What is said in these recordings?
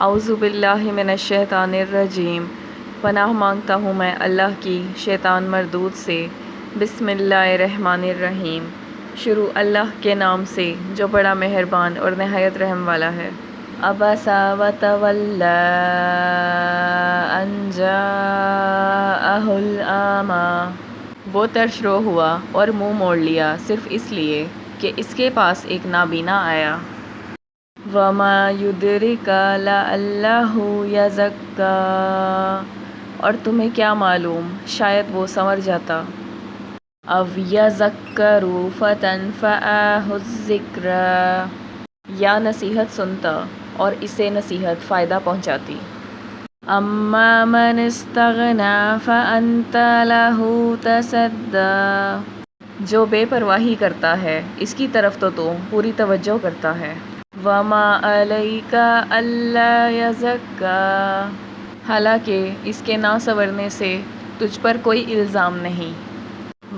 اعوذ باللہ من الشیطان الرجیم، پناہ مانگتا ہوں میں اللہ کی شیطان مردود سے۔ بسم اللہ الرحمن الرحیم، شروع اللہ کے نام سے جو بڑا مہربان اور نہایت رحم والا ہے۔ عبس وتولی ان جاءہ الأعمی، وہ ترشرو ہوا اور منہ موڑ لیا صرف اس لیے کہ اس کے پاس ایک نابینا آیا۔ وما یدرک لعلہ یزکی، اور تمہیں کیا معلوم شاید وہ سنور جاتا۔ او یذکر فتنفعہ الذکری، یا نصیحت سنتا اور اسے نصیحت فائدہ پہنچاتی۔ اما من استغنی فانت لہ تصدی، جو بے پرواہی کرتا ہے اس کی طرف تو پوری توجہ کرتا ہے۔ وما علیک الا یزکی، حالانکہ اس کے نہ سنورنے سے تجھ پر کوئی الزام نہیں۔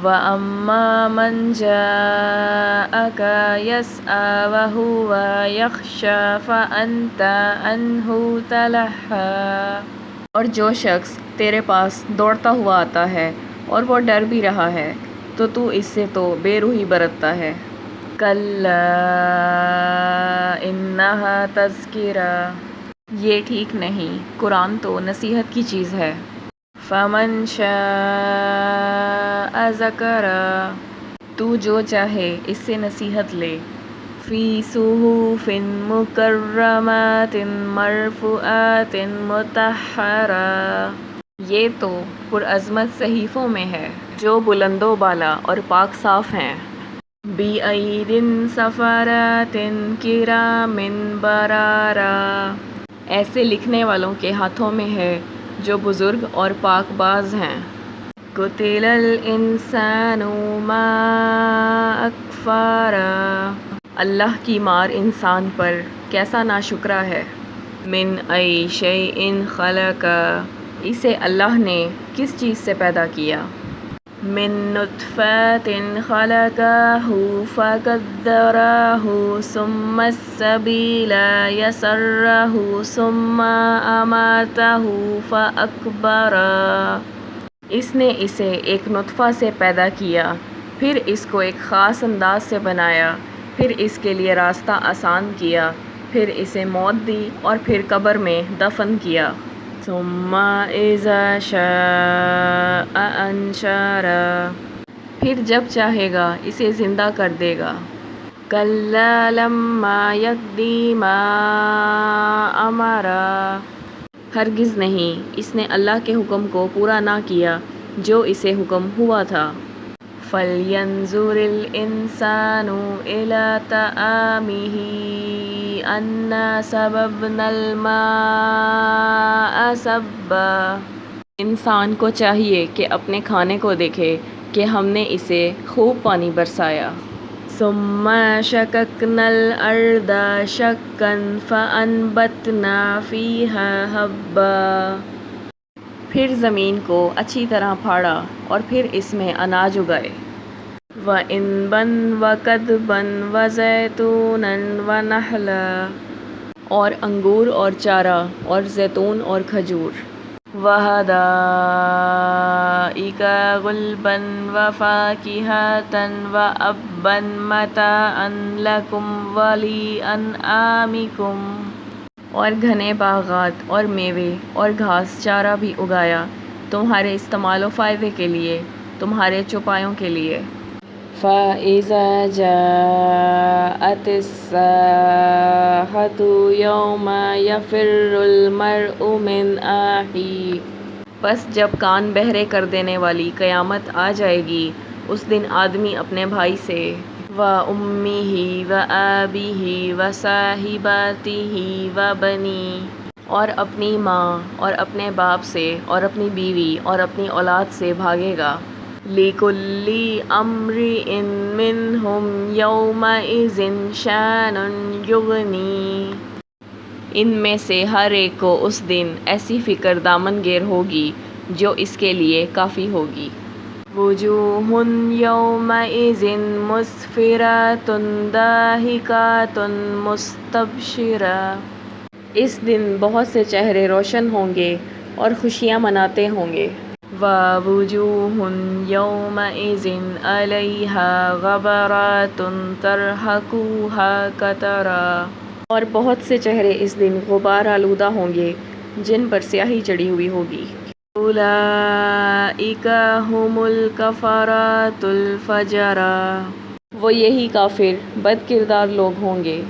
واما من جاءک یسعی وہو یخشی فانت عنہ تلہی، اور جو شخص تیرے پاس دوڑتا ہوا آتا ہے اور وہ ڈر بھی رہا ہے تو اس سے تو بے روحی برتتا ہے۔ کلا انہا تذکرہ، یہ ٹھیک نہیں، قرآن تو نصیحت کی چیز ہے۔ فمن شاء ذکرہ، تو جو چاہے اس سے نصیحت لے۔ فی صحف مکرمۃ مرفوعۃ مطہرہ، یہ تو پرعظمت صحیفوں میں ہے جو بلند و بالا اور پاک صاف ہیں۔ بِأَیْدٍ سَفَرَةٍ کِرَامٍ بَرَرَةٍ، ایسے لکھنے والوں کے ہاتھوں میں ہے جو بزرگ اور پاک باز ہیں۔ قُتِلَ الْإِنسَانُ مَا أَکْفَرَهُ، اللہ کی مار انسان پر کیسا ناشکرا ہے۔ مِنْ أَیِّ شَیْءٍ خَلَقَهُ، اسے اللہ نے کس چیز سے پیدا کیا۔ من نطفة خلقه فقدره ثم السبیل یسره ثم اماته فاقبره، اس نے اسے ایک نطفہ سے پیدا کیا، پھر اس کو ایک خاص انداز سے بنایا، پھر اس کے لیے راستہ آسان کیا، پھر اسے موت دی اور پھر قبر میں دفن کیا۔ ثم اذا شاء انشرہ، پھر جب چاہے گا اسے زندہ کر دے گا۔ کلا لما یقض ما امرہ، ہرگز نہیں اس نے اللہ کے حکم کو پورا نہ کیا جو اسے حکم ہوا تھا۔ فَلْيَنظُرِ الْإِنسَانُ إِلَىٰ طَعَامِهِ أَنَّا صَبَبْنَا الْمَاءَ صَبًّا، انسان کو چاہیے کہ اپنے کھانے کو دیکھے کہ ہم نے اسے خوب پانی برسایا۔ ثُمَّ شَقَقْنَا الْأَرْضَ شَقًّا فَأَنبَتْنَا فِيهَا حَبًّا، پھر زمین کو اچھی طرح پھاڑا اور پھر اس میں اناج اگائے۔ وَعِنَبًا وَقَضْبًا وَزَیتُونًا وَنَخْلًا، اور انگور اور چارہ اور زیتون اور کھجور۔ وَحَدَائِقَ غُلْبًا وَفَاکِہَةً وَأَبًّا مَتَاعًا لَکُمْ وَلِأَنْعَامِکُمْ، اور گھنے باغات اور میوے اور گھاس چارہ بھی اگایا تمہارے استعمال و فائدے کے لیے، تمہارے چوپایوں کے لیے۔ فَإِذَا جَاءَتِ الصَّاخَّةُ یَوْمَ یَفِرُّ الْمَرْءُ مِنْ أَخِیہِ، پس جب کان بہرے کر دینے والی قیامت آ جائے گی اس دن آدمی اپنے بھائی سے، وَأُمِّهِ وَأَبِيهِ وَصَاحِبَتِهِ وَبَنِيهِ، اور اپنی ماں اور اپنے باپ سے اور اپنی بیوی اور اپنی اولاد سے بھاگے گا۔ لِكُلِّ امْرِئٍ مِّنْهُمْ يَوْمَئِذٍ شَأْنٌ يُغْنِيهِ، ان میں سے ہر ایک کو اس دن ایسی فکر دامن گیر ہوگی جو اس کے لیے کافی ہوگی۔ وُجُوهٌ يَوْمَئِذٍ مُسْفِرَةٌ ضَاحِكَةٌ مُسْتَبْشِرَةٌ، اس دن بہت سے چہرے روشن ہوں گے اور خوشیاں مناتے ہوں گے۔ وَوُجُوهٌ يَوْمَئِذٍ عَلَيْهَا غَبَرَةٌ تَرْهَقُهَا قَتَرًا، اور بہت سے چہرے اس دن غبار آلودہ ہوں گے جن پر سیاہی چڑھی ہوئی ہوگی۔ أُولَئِكَ هُمُ الْكَفَرَةُ الْفَجَرَةُ، وہ یہی کافر بد کردار لوگ ہوں گے۔